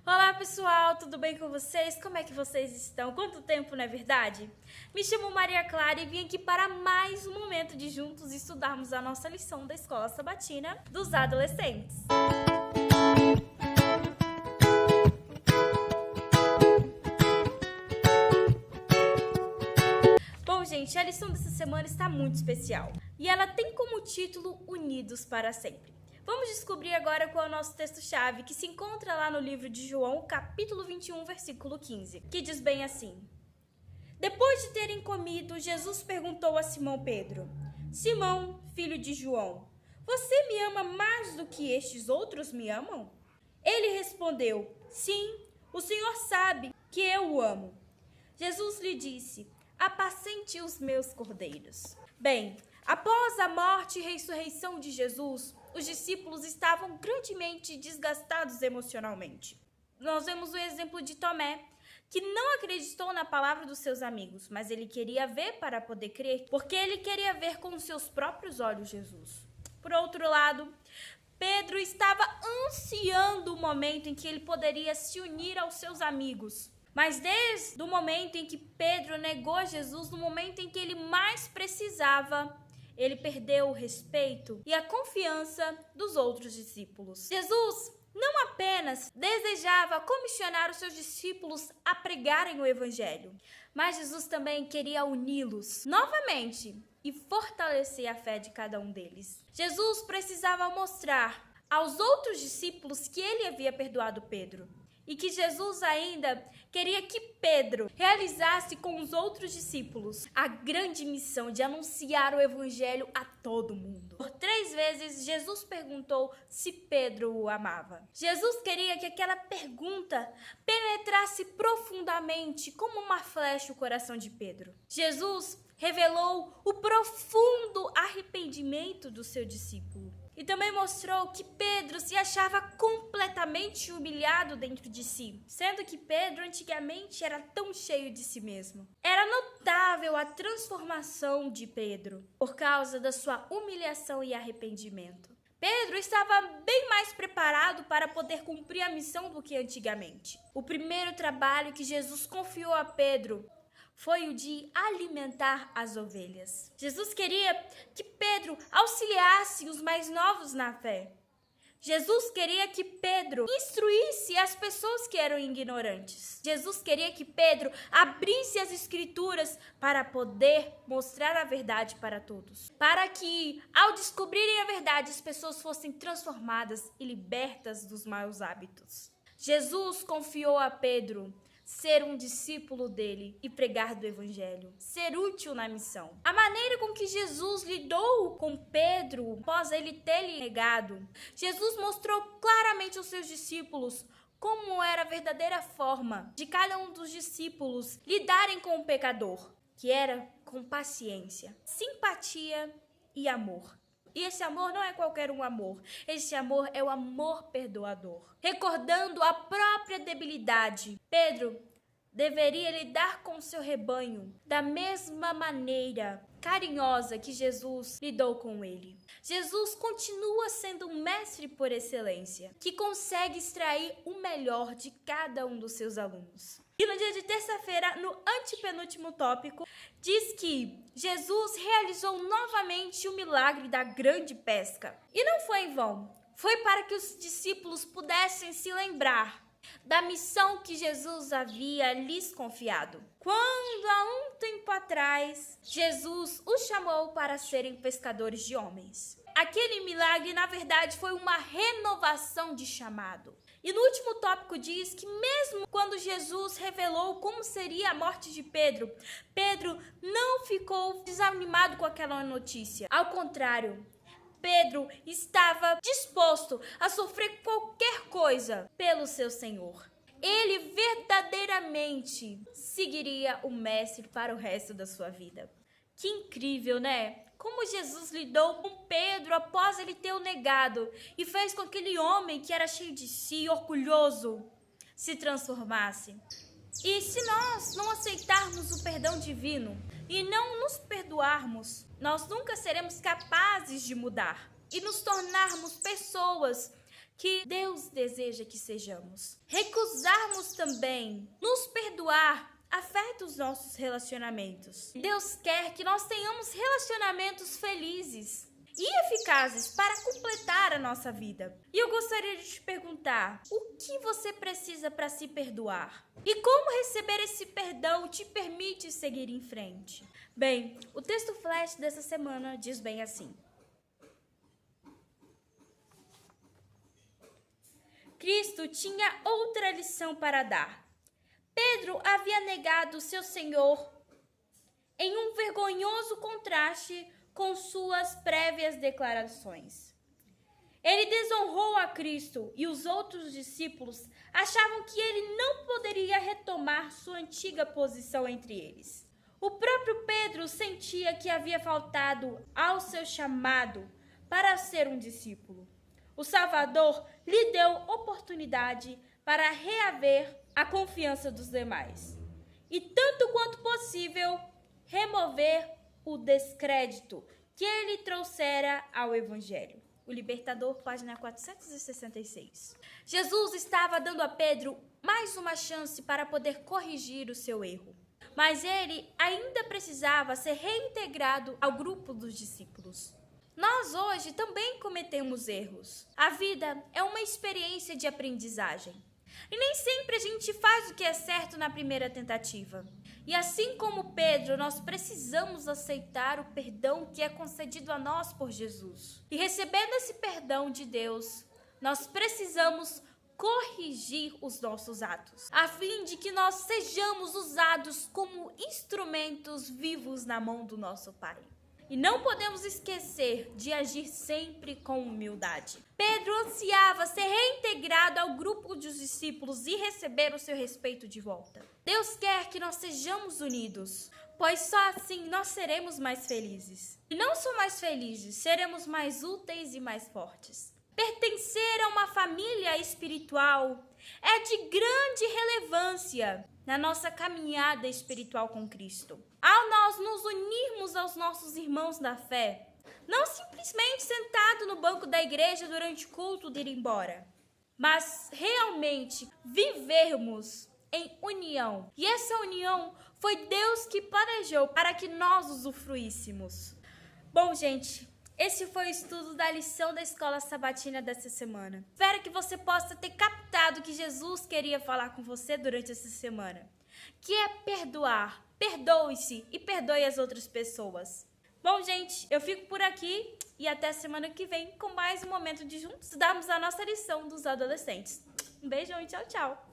Olá pessoal, tudo bem com vocês? Como é que vocês estão? Quanto tempo, não é verdade? Me chamo Maria Clara e vim aqui para mais um momento de juntos estudarmos a nossa lição da Escola Sabatina dos Adolescentes. Bom, gente, a lição dessa semana está muito especial e ela tem como título Unidos para Sempre. Vamos descobrir agora qual é o nosso texto-chave, que se encontra lá no livro de João, capítulo 21, versículo 15, que diz bem assim: Depois de terem comido, Jesus perguntou a Simão Pedro: Simão, filho de João, você me ama mais do que estes outros me amam? Ele respondeu: Sim, o Senhor sabe que eu o amo. Jesus lhe disse: Apacente os meus cordeiros. Bem, após a morte e ressurreição de Jesus, os discípulos estavam grandemente desgastados emocionalmente. Nós vemos o exemplo de Tomé, que não acreditou na palavra dos seus amigos, mas ele queria ver para poder crer, porque ele queria ver com os seus próprios olhos Jesus. Por outro lado, Pedro estava ansiando o momento em que ele poderia se unir aos seus amigos. Mas desde o momento em que Pedro negou Jesus, no momento em que ele mais precisava, ele perdeu o respeito e a confiança dos outros discípulos. Jesus não apenas desejava comissionar os seus discípulos a pregarem o evangelho, mas Jesus também queria uni-los novamente e fortalecer a fé de cada um deles. Jesus precisava mostrar aos outros discípulos que ele havia perdoado Pedro. E que Jesus ainda queria que Pedro realizasse com os outros discípulos a grande missão de anunciar o evangelho a todo mundo. Por 3 vezes, Jesus perguntou se Pedro o amava. Jesus queria que aquela pergunta penetrasse profundamente como uma flecha o coração de Pedro. Jesus revelou o profundo arrependimento do seu discípulo. E também mostrou que Pedro se achava completamente humilhado dentro de si, sendo que Pedro antigamente era tão cheio de si mesmo. Era notável a transformação de Pedro por causa da sua humilhação e arrependimento. Pedro estava bem mais preparado para poder cumprir a missão do que antigamente. O primeiro trabalho que Jesus confiou a Pedro foi o de alimentar as ovelhas. Jesus queria que Pedro auxiliasse os mais novos na fé. Jesus queria que Pedro instruísse as pessoas que eram ignorantes. Jesus queria que Pedro abrisse as escrituras para poder mostrar a verdade para todos. Para que, ao descobrirem a verdade, as pessoas fossem transformadas e libertas dos maus hábitos. Jesus confiou a Pedro ser um discípulo dele e pregar do evangelho, ser útil na missão. A maneira com que Jesus lidou com Pedro após ele ter lhe negado, Jesus mostrou claramente aos seus discípulos como era a verdadeira forma de cada um dos discípulos lidarem com o pecador, que era com paciência, simpatia e amor. E esse amor não é qualquer um amor. Esse amor é o amor perdoador. Recordando a própria debilidade, Pedro deveria lidar com seu rebanho da mesma maneira carinhosa que Jesus lidou com ele. Jesus continua sendo um mestre por excelência, que consegue extrair o melhor de cada um dos seus alunos. E no dia de terça-feira, no antepenúltimo tópico, diz que Jesus realizou novamente o milagre da grande pesca. E não foi em vão. Foi para que os discípulos pudessem se lembrar da missão que Jesus havia lhes confiado. Quando, há um tempo atrás, Jesus os chamou para serem pescadores de homens. Aquele milagre, na verdade, foi uma renovação de chamado. E no último tópico diz que mesmo quando Jesus revelou como seria a morte de Pedro, Pedro não ficou desanimado com aquela notícia. Ao contrário, Pedro estava disposto a sofrer qualquer coisa pelo seu Senhor. Ele verdadeiramente seguiria o Mestre para o resto da sua vida. Que incrível, né? Como Jesus lidou com Pedro após ele ter o negado e fez com que aquele homem que era cheio de si, orgulhoso, se transformasse. E se nós não aceitarmos o perdão divino e não nos perdoarmos, nós nunca seremos capazes de mudar e nos tornarmos pessoas que Deus deseja que sejamos. Recusarmos também nos perdoar afeta os nossos relacionamentos. Deus quer que nós tenhamos relacionamentos felizes e eficazes para completar a nossa vida. E eu gostaria de te perguntar, o que você precisa para se perdoar? E como receber esse perdão te permite seguir em frente? Bem, o texto flash dessa semana diz bem assim: Cristo tinha outra lição para dar. Pedro havia negado seu Senhor em um vergonhoso contraste com suas prévias declarações. Ele desonrou a Cristo e os outros discípulos achavam que ele não poderia retomar sua antiga posição entre eles. O próprio Pedro sentia que havia faltado ao seu chamado para ser um discípulo. O Salvador lhe deu oportunidade para reaver a confiança dos demais e, tanto quanto possível, remover o descrédito que ele trouxera ao Evangelho. O Libertador, página 466. Jesus estava dando a Pedro mais uma chance para poder corrigir o seu erro, mas ele ainda precisava ser reintegrado ao grupo dos discípulos. Nós hoje também cometemos erros. A vida é uma experiência de aprendizagem. E nem sempre a gente faz o que é certo na primeira tentativa. E assim como Pedro, nós precisamos aceitar o perdão que é concedido a nós por Jesus. E recebendo esse perdão de Deus, nós precisamos corrigir os nossos atos, a fim de que nós sejamos usados como instrumentos vivos na mão do nosso Pai. E não podemos esquecer de agir sempre com humildade. Pedro ansiava ser reintegrado ao grupo dos discípulos e receber o seu respeito de volta. Deus quer que nós sejamos unidos, pois só assim nós seremos mais felizes. E não só mais felizes, seremos mais úteis e mais fortes. Pertencer a uma família espiritual é de grande relevância na nossa caminhada espiritual com Cristo. Ao nós nos unirmos aos nossos irmãos da fé, não simplesmente sentado no banco da igreja durante o culto de ir embora, mas realmente vivermos em união. E essa união foi Deus que planejou para que nós usufruíssemos. Bom, gente, esse foi o estudo da lição da Escola Sabatina dessa semana. Espero que você possa ter captado o que Jesus queria falar com você durante essa semana, que é perdoar. Perdoe-se e perdoe as outras pessoas. Bom, gente, eu fico por aqui e até semana que vem com mais um momento de juntos darmos a nossa lição dos adolescentes. Um beijão e tchau, tchau!